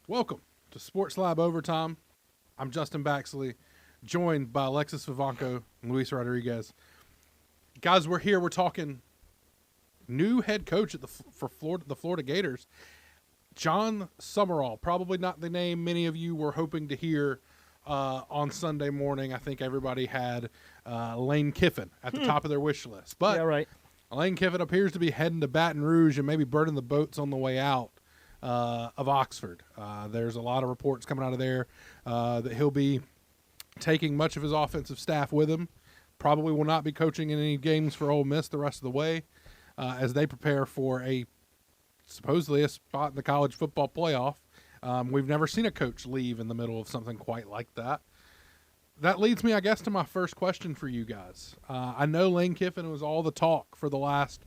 Welcome to Sports Lab Overtime. I'm Justin Baxley, joined by Alexis Vivanco and Luis Rodriguez. Guys, we're here. We're talking new head coach at the Florida Gators, Jon Sumrall. Probably not the name many of you were hoping to hear on Sunday morning. I think everybody had Lane Kiffin at the top of their wish list. But yeah, right. Lane Kiffin appears to be heading to Baton Rouge and maybe burning the boats on the way out of Oxford. There's a lot of reports coming out of there that he'll be taking much of his offensive staff with him. Probably will not be coaching in any games for Ole Miss the rest of the way as they prepare for supposedly a spot in the college football playoff. We've never seen a coach leave in the middle of something quite like that. That leads me, I guess, to my first question for you guys. I know Lane Kiffin was all the talk for the last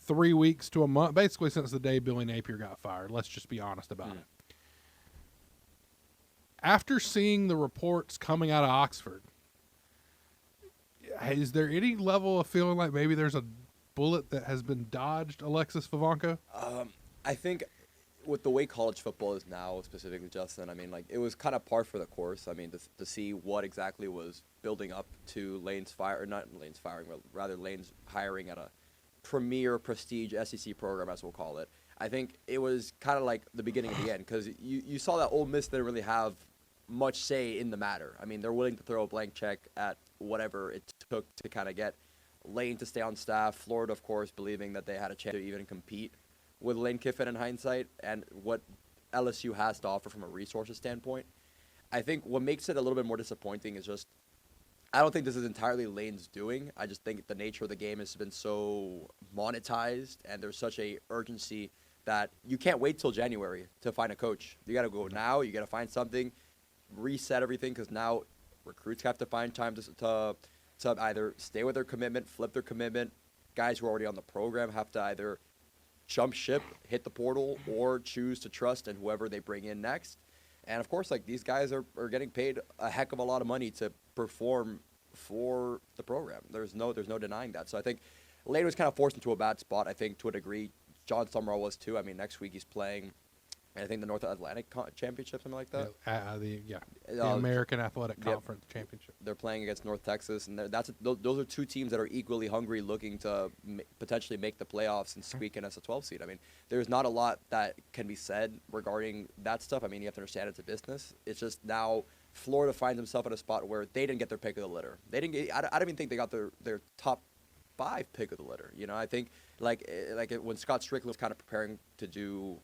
3 weeks to a month, basically since the day Billy Napier got fired. Let's just be honest about it. After seeing the reports coming out of Oxford, is there any level of feeling like maybe there's a bullet that has been dodged, Alexis Vivanco? I think with the way college football is now, specifically, Justin, I mean, like, it was kind of par for the course. I mean, to see what exactly was building up to Lane's fire, or not Lane's firing, but rather Lane's hiring at a premier prestige SEC program, as we'll call it. I think it was kind of like the beginning of the end, because you saw that Ole Miss didn't really have much say in the matter. I mean, they're willing to throw a blank check at whatever it took to kind of get Lane to stay on staff. Florida, of course, believing that they had a chance to even compete with Lane Kiffin in hindsight and what LSU has to offer from a resources standpoint. I think what makes it a little bit more disappointing is just, I don't think this is entirely Lane's doing. I just think the nature of the game has been so monetized and there's such a urgency that you can't wait till January to find a coach. You got to go now. You got to find something, reset everything, because now recruits have to find time to either stay with their commitment, flip their commitment. Guys who are already on the program have to either jump ship, hit the portal, or choose to trust in whoever they bring in next. And of course, like, these guys are getting paid a heck of a lot of money to perform for the program. There's no denying that. So I think Lane was kind of forced into a bad spot, I think, to a degree. Jon Sumrall was too. I mean, next week he's playing, I think, the North Atlantic Championship, something like that. The American Athletic Conference Championship. They're playing against North Texas, and those are two teams that are equally hungry, looking to potentially make the playoffs and squeak in as a 12 seed. I mean, there's not a lot that can be said regarding that stuff. I mean, you have to understand it's a business. It's just now Florida finds himself in a spot where they didn't get their pick of the litter. They didn't get. I don't even think they got their top 5 pick of the litter. You know, I think when Scott Strickland was kind of preparing to do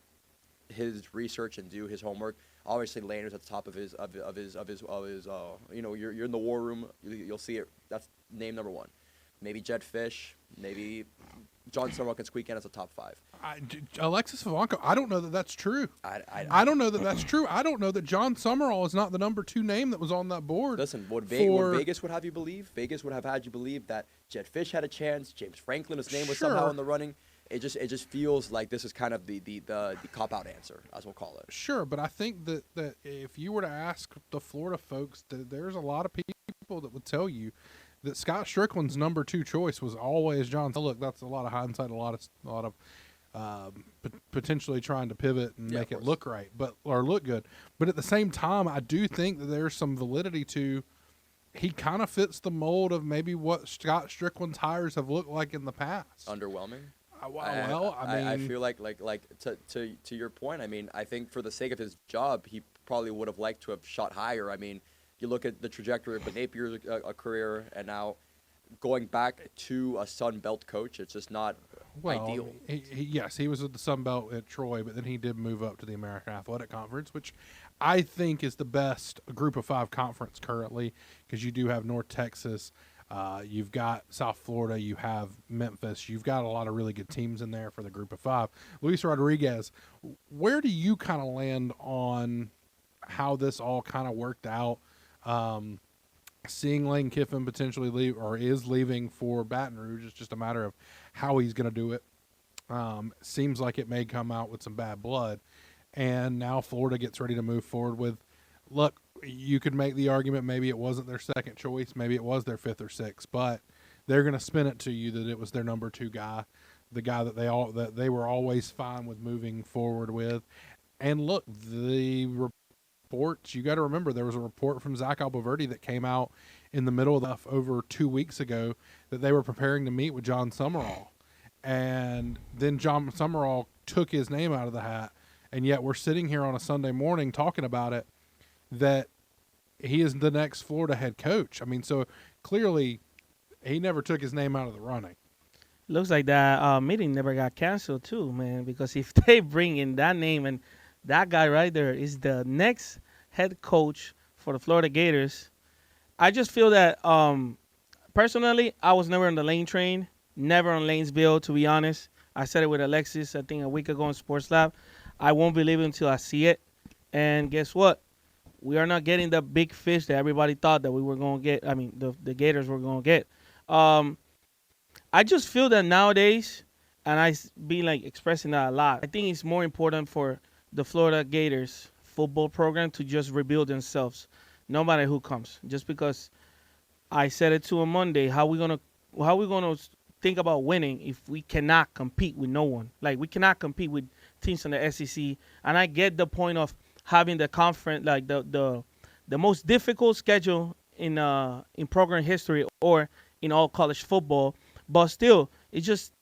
his research and do his homework, obviously Lane was at the top of his you know, you're in the war room, you'll see it. That's name number 1. Maybe Jed Fish, maybe Jon Sumrall can squeak in as a top 5. Alexis Vivanco, I don't know that that's true. I don't know that that's true. I don't know that Jon Sumrall is not the number 2 name that was on that board. Listen, what Vegas would have you believe? Vegas would have had you believe that Jed Fish had a chance, James Franklin's name was somehow in the running. It just feels like this is kind of the cop-out answer, as we'll call it. Sure, but I think that if you were to ask the Florida folks, there's a lot of people that would tell you that Scott Strickland's number 2 choice was always Jon. Look, that's a lot of hindsight, a lot of potentially trying to pivot and make it look right, or look good. But at the same time, I do think that there's some validity to. He kind of fits the mold of maybe what Scott Strickland's hires have looked like in the past. Underwhelming. Well, I mean, I feel like to your point. I mean, I think for the sake of his job, he probably would have liked to have shot higher. I mean, you look at the trajectory of Napier's career, and now going back to a Sun Belt coach, it's just not ideal. Yes, he was at the Sun Belt at Troy, but then he did move up to the American Athletic Conference, which I think is the best group of 5 conference currently, because you do have North Texas. You've got South Florida, you have Memphis, you've got a lot of really good teams in there for the group of 5. Luis Rodriguez, where do you kind of land on how this all kind of worked out? Seeing Lane Kiffin potentially leave, or is leaving for Baton Rouge, it's just a matter of how he's going to do it. Seems like it may come out with some bad blood. And now Florida gets ready to move forward with, look, you could make the argument maybe it wasn't their second choice, maybe it was their 5th or 6th, but they're going to spin it to you that it was their number 2 guy, the guy that they were always fine with moving forward with. And look, the reports, you got to remember, there was a report from Zach Albaverdi that came out in the middle of the over 2 weeks ago that they were preparing to meet with Jon Sumrall. And then Jon Sumrall took his name out of the hat. And yet we're sitting here on a Sunday morning talking about it, that he is the next Florida head coach. I mean, so clearly he never took his name out of the running. Looks like that meeting never got canceled too, man. Because if they bring in that name and that guy right there is the next head coach for the Florida Gators, I just feel that personally, I was never on the Lane train, never on Lane's bill, to be honest. I said it with Alexis, I think a week ago in Sports Lab. I won't believe it until I see it. And guess what? We are not getting the big fish that everybody thought that we were going to get. I mean, the Gators were going to get. I just feel that nowadays, and I been like expressing that a lot, I think it's more important for the Florida Gators football program to just rebuild themselves, no matter who comes. Just because I said it to him Monday, how we gonna think about winning if we cannot compete with no one? Like, we cannot compete with teams in the SEC. And I get the point of having the conference, like the most difficult schedule in program history or in all college football. But still, it just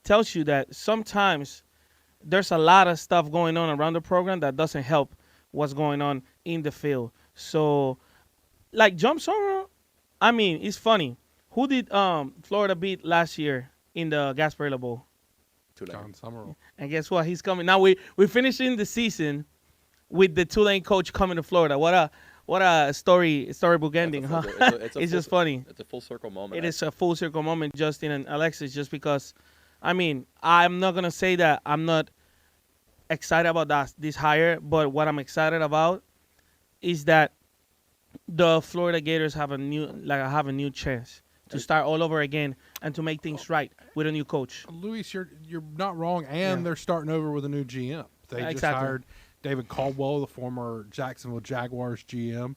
tells you that sometimes there's a lot of stuff going on around the program that doesn't help what's going on in the field. So, like Jon Sumrall, I mean, it's funny. Who did Florida beat last year in the Gasparilla Bowl? Jon Sumrall. And guess what? He's coming. Now we're finishing the season with the Tulane coach coming to Florida. What a storybook ending, huh? It's just funny. It's a full circle moment. It is a full circle moment, Justin and Alexis, just because, I mean, I'm not going to say that I'm not excited about this hire, but what I'm excited about is that the Florida Gators have a new chance to start all over again and to make things right with a new coach. Luis, you're not wrong, and they're starting over with a new GM. They just hired David Caldwell, the former Jacksonville Jaguars GM,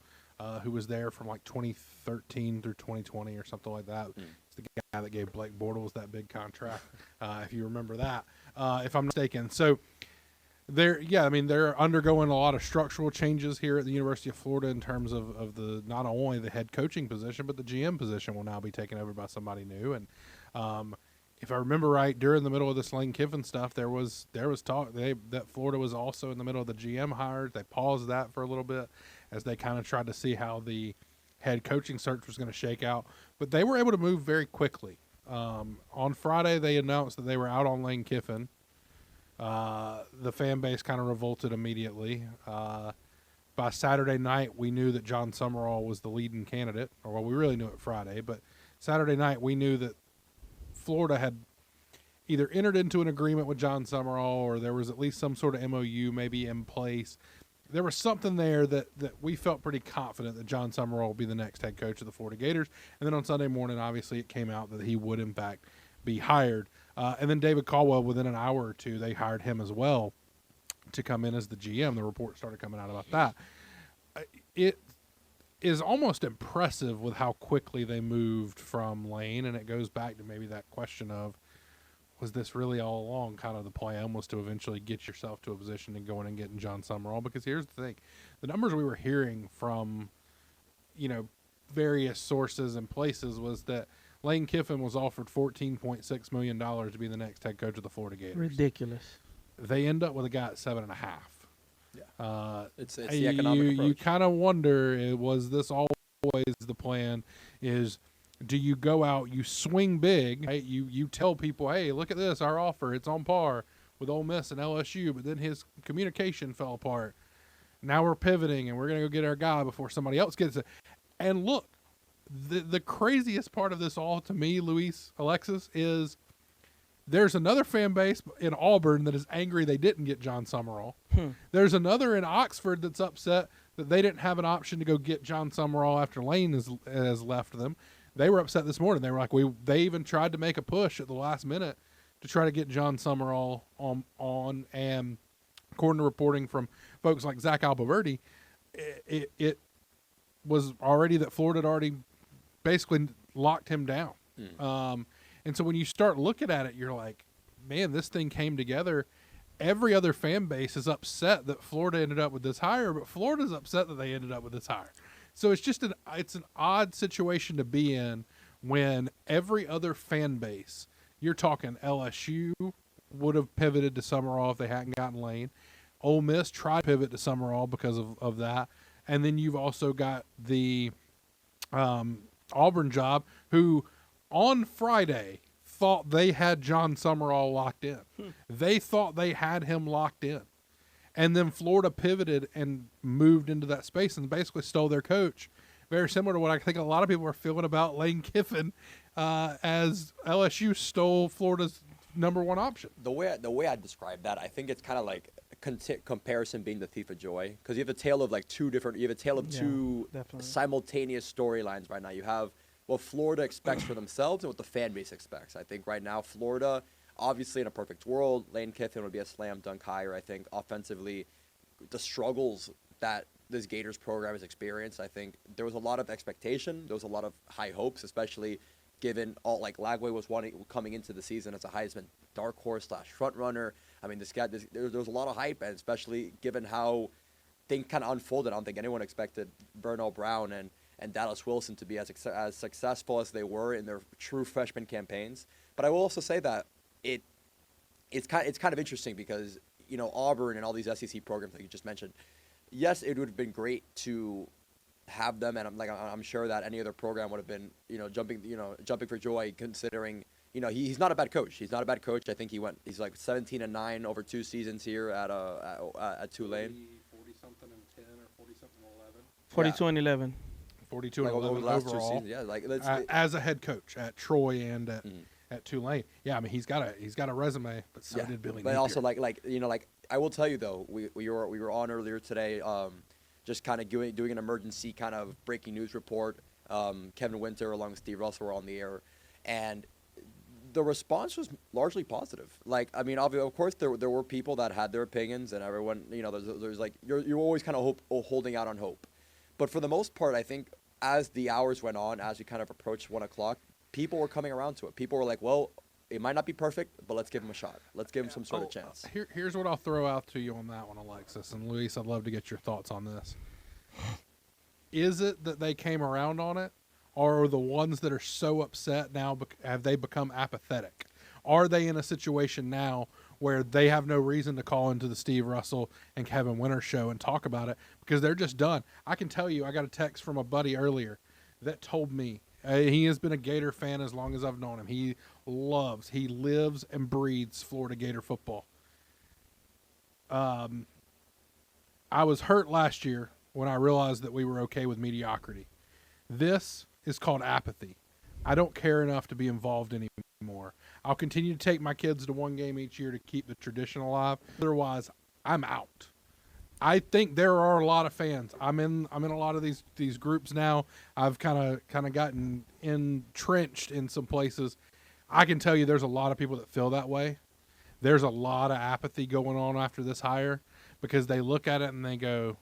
who was there from like 2013 through 2020 or something like that. It's the guy that gave Blake Bortles that big contract, if you remember that, if I'm not mistaken. So they're undergoing a lot of structural changes here at the University of Florida in terms of the not only the head coaching position, but the GM position will now be taken over by somebody new. And if I remember right, during the middle of this Lane Kiffin stuff, there was talk that Florida was also in the middle of the GM hires. They paused that for a little bit as they kind of tried to see how the head coaching search was going to shake out. But they were able to move very quickly. On Friday, they announced that they were out on Lane Kiffin. The fan base kind of revolted immediately. By Saturday night, we knew that Jon Sumrall was the leading candidate. Or, well, we really knew it Friday, but Saturday night we knew that Florida had either entered into an agreement with Jon Sumrall or there was at least some sort of MOU maybe in place. There was something there that we felt pretty confident that Jon Sumrall would be the next head coach of the Florida Gators. And then on Sunday morning, obviously, it came out that he would, in fact, be hired. And then David Caldwell, within an hour or two, they hired him as well to come in as the GM. The report started coming out about that. It is almost impressive with how quickly they moved from Lane, and it goes back to maybe that question of, was this really all along kind of the plan was to eventually get yourself to a position and going and getting Jon Sumrall? Because here's the thing. The numbers we were hearing from, various sources and places was that Lane Kiffin was offered $14.6 million to be the next head coach of the Florida Gators. Ridiculous. They end up with a guy at 7.5. Yeah. It's the economic approach. You kind of wonder, was this always the plan? Do you go out, you swing big, right? You tell people, hey, look at this, our offer, it's on par with Ole Miss and LSU, but then his communication fell apart. Now we're pivoting, and we're going to go get our guy before somebody else gets it. And look, the craziest part of this all to me, Luis, Alexis, is there's another fan base in Auburn that is angry they didn't get Jon Sumrall. There's another in Oxford that's upset that they didn't have an option to go get Jon Sumrall after Lane has left them. They were upset this morning. They were like, they even tried to make a push at the last minute to try to get Jon Sumrall on. And according to reporting from folks like Zach Albaverdi, it was already that Florida had already basically locked him down. And so when you start looking at it, you're like, man, this thing came together. every other fan base is upset that Florida ended up with this hire, but Florida's upset that they ended up with this hire. So it's an odd situation to be in when every other fan base, you're talking LSU would have pivoted to Summerall if they hadn't gotten Lane. Ole Miss tried to pivot to Summerall because of that. And then you've also got the Auburn job, who on Friday thought they had Jon Sumrall locked in. They thought they had him locked in. And then Florida pivoted and moved into that space and basically stole their coach. Very similar to what I think a lot of people are feeling about Lane Kiffin, as LSU stole Florida's number one option. The way I describe that, I think it's kind of like comparison being the thief of joy, because you have a tale of two Definitely. simultaneous storylines right now. You have what Florida expects for themselves and what the fan base expects. I think right now Florida, obviously in a perfect world, Lane Kiffin would be a slam dunk hire. I think offensively, the struggles that this Gators program has experienced, I think there was a lot of expectation. There was a lot of high hopes, especially given all Lagway was coming into the season as a Heisman dark horse / front runner. I mean, there was a lot of hype, and especially given how things kind of unfolded. I don't think anyone expected Bernal Brown and Dallas Wilson to be as successful as they were in their true freshman campaigns. But I will also say that it's kind of interesting because Auburn and all these SEC programs that you just mentioned. Yes, it would have been great to have them, and I'm sure that any other program would have been jumping for joy, considering he's not a bad coach. He's not a bad coach. I think he's like 17-9 over 2 seasons here at Tulane. 40 something and 10 or 40 something and 11. 42 and 11. 42 and over 11 the last 2 overall. seasons. Yeah, As a head coach at Troy and at Tulane. Yeah, I mean he's got a resume, but so did Billy But Napier. also I will tell you though, we were on earlier today, just kind of doing an emergency kind of breaking news report. Kevin Winter along with Steve Russell were on the air, and the response was largely positive. Of course there were people that had their opinions, and everyone, there's you're always kind of holding out on hope. But for the most part, I think as the hours went on, as we kind of approached 1 o'clock, people were coming around to it. People were like, well, it might not be perfect, but let's give him a shot. Let's give him some sort of chance. Here's what I'll throw out to you on that one, Alexis. And Luis, I'd love to get your thoughts on this. Is it that they came around on it? Or are the ones that are so upset now, have they become apathetic? Are they in a situation now where they have no reason to call into the Steve Russell and Kevin Winter show and talk about it because they're just done? I can tell you, I got a text from a buddy earlier that told me he has been a Gator fan as long as I've known him. He lives and breathes Florida Gator football. I was hurt last year when I realized that we were okay with mediocrity. This is called apathy. I don't care enough to be involved anymore. I'll continue to take my kids to one game each year to keep the tradition alive. Otherwise, I'm out. I think there are a lot of fans. I'm in a lot of these groups now. I've kind of gotten entrenched in some places. I can tell you there's a lot of people that feel that way. There's a lot of apathy going on after this hire because they look at it and they go,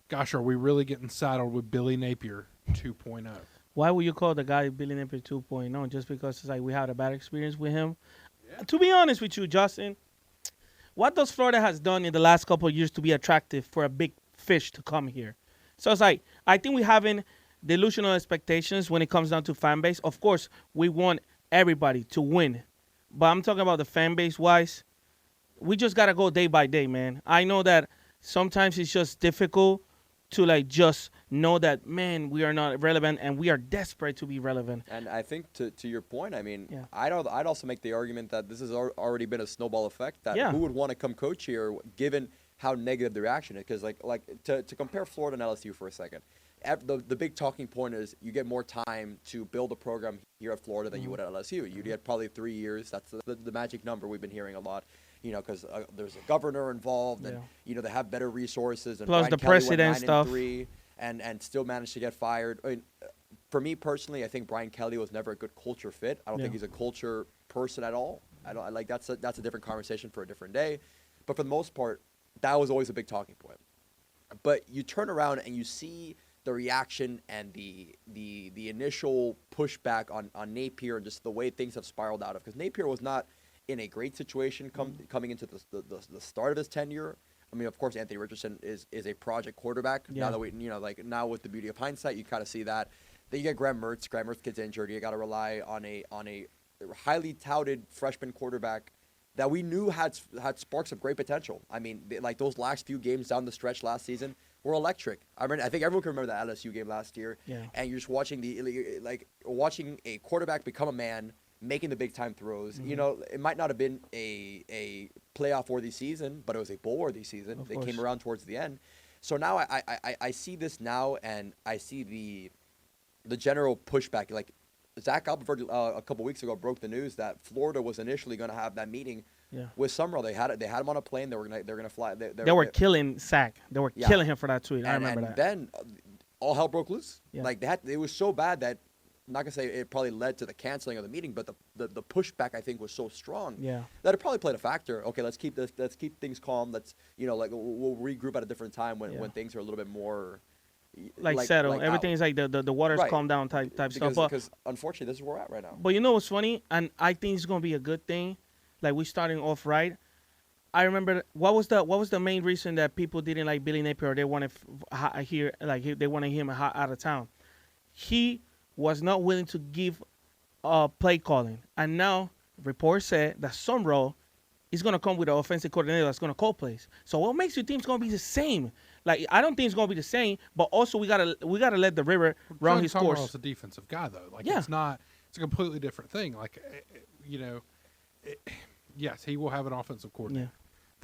gosh, are we really getting saddled with Billy Napier 2.0? Why would you call the guy Billy Napier 2.0? Just because it's we had a bad experience with him? Yeah. To be honest with you, Justin, what does Florida has done in the last couple of years to be attractive for a big fish to come here? So it's I think we're having delusional expectations when it comes down to fan base. Of course, we want everybody to win. But I'm talking about the fan base wise. We just got to go day by day, man. I know that sometimes it's just difficult to just know that, man, we are not relevant and we are desperate to be relevant. And I think to your point, I mean, yeah. I'd also make the argument that this has already been a snowball effect, that who would want to come coach here given how negative the reaction is? Because to compare Florida and LSU for a second, the big talking point is you get more time to build a program here at Florida than you would at LSU. You get probably 3 years. That's the magic number we've been hearing a lot. Because there's a governor involved, and they have better resources. And plus Brian the Kelly president stuff, 9-3, and still managed to get fired. I mean, for me personally, I think Brian Kelly was never a good culture fit. I don't think he's a culture person at all. That's a different conversation for a different day. But for the most part, that was always a big talking point. But you turn around and you see the reaction and the initial pushback on Napier and just the way things have spiraled out of, because Napier was not in a great situation coming into the start of his tenure. I mean, of course, Anthony Richardson is a project quarterback. Yeah. Now that now with the beauty of hindsight, you kind of see that. Then you get Graham Mertz. Graham Mertz gets injured. You got to rely on a highly touted freshman quarterback that we knew had sparks of great potential. I mean, like those last few games down the stretch last season were electric. I think everyone can remember the LSU game last year. Yeah. And you're just watching watching a quarterback become a man, making the big time throws. Mm-hmm. You know, it might not have been a playoff worthy season, but it was a bowl worthy season. Of They course. came around towards the end. So now I see this now, and I see the general pushback. Like Zach Alpert a couple weeks ago broke the news that Florida was initially going to have that meeting with Summerall. They had him on a plane. They're gonna fly. They were killing Zach. They were killing him for that tweet. I remember that. And then all hell broke loose. Yeah. Like it was so bad that I'm not gonna say it probably led to the canceling of the meeting, but the pushback I think was so strong that it probably played a factor. Okay, let's keep things calm. Let's we'll regroup at a different time when things are a little bit more settle. Everything is like the water's calm down type stuff. Because unfortunately, this is where we're at right now. But you know what's funny, and I think it's gonna be a good thing. Like we starting off right. I remember what was the main reason that people didn't like Billy Napier, or they wanted they wanted him out of town. He was not willing to give play calling, and now reports said that Sumrall is gonna come with an offensive coordinator that's gonna call plays. So what makes you think it's gonna be the same? Like I don't think it's gonna be the same, but also we gotta let the river run his course. Summerall's a defensive guy though. Like it's a completely different thing. Like yes, he will have an offensive coordinator.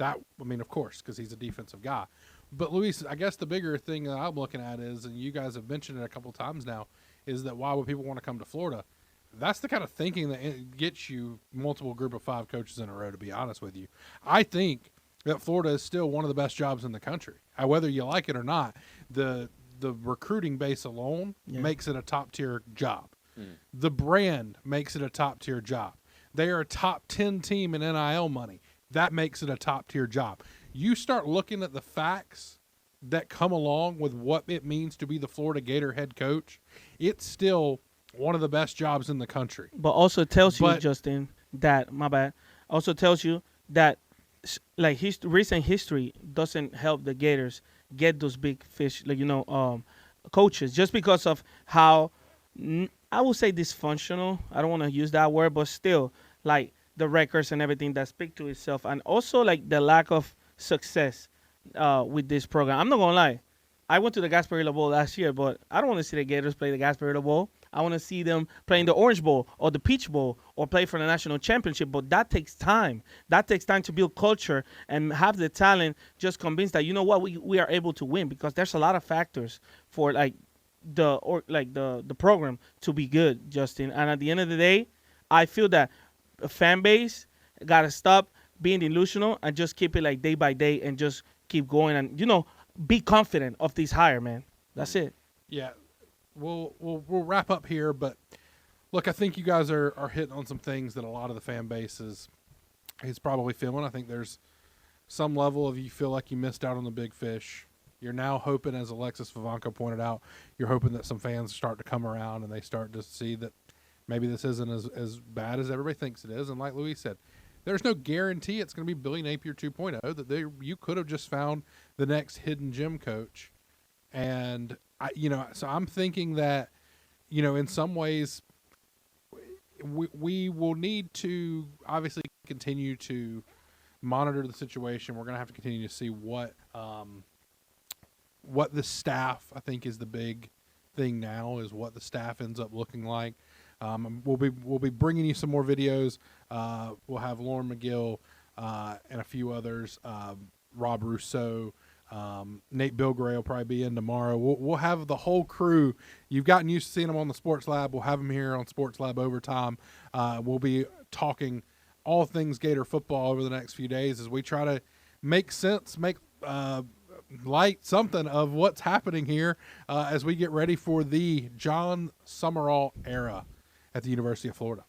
Yeah. Of course, because he's a defensive guy. But Luis, I guess the bigger thing that I'm looking at is, and you guys have mentioned it a couple times now, is that why would people want to come to Florida? That's the kind of thinking that gets you multiple group of 5 coaches in a row, to be honest with you. I think that Florida is still one of the best jobs in the country. Whether you like it or not, the recruiting base alone makes it a top-tier job. The brand makes it a top-tier job. They are a top 10 team in NIL money. That makes it a top-tier job. You start looking at the facts that come along with what it means to be the Florida Gator head coach, it's still one of the best jobs in the country. But also tells you, Justin, that, my bad, also tells you that like recent history doesn't help the Gators get those big fish, coaches, just because of how, I would say dysfunctional. I don't want to use that word, but still, like the records and everything that speak to itself, and also like the lack of success with this program. I'm not gonna lie, I went to the Gasparilla Bowl last year, but I don't want to see the Gators play the Gasparilla Bowl. I want to see them playing the Orange Bowl or the Peach Bowl or play for the national championship. But that takes time. That takes time to build culture and have the talent just convinced that, you know what, we are able to win, because there's a lot of factors for the program to be good, Justin. And at the end of the day, I feel that a fan base got to stop being delusional and just keep it like day by day and just keep going and, be confident of this hire, man. That's it. Yeah. We'll wrap up here, but look, I think you guys are hitting on some things that a lot of the fan base is probably feeling. I think there's some level of you feel like you missed out on the big fish. You're now hoping, as Alexis Vivanco pointed out, you're hoping that some fans start to come around and they start to see that maybe this isn't as bad as everybody thinks it is. And like Luis said, there's no guarantee it's going to be Billy Napier 2.0, that you could have just found the next hidden gem coach. And so I'm thinking that, in some ways we will need to obviously continue to monitor the situation. We're going to have to continue to see what the staff, I think, is the big thing now, is what the staff ends up looking like. We'll be bringing you some more videos. We'll have Lauren McGill and a few others, Rob Rousseau, Nate Bilgray will probably be in tomorrow. We'll have the whole crew. You've gotten used to seeing them on the Sports Lab. We'll have them here on Sports Lab Overtime. We'll be talking all things Gator football over the next few days as we try to make sense, make light something of what's happening here as we get ready for the Jon Sumrall era at the University of Florida.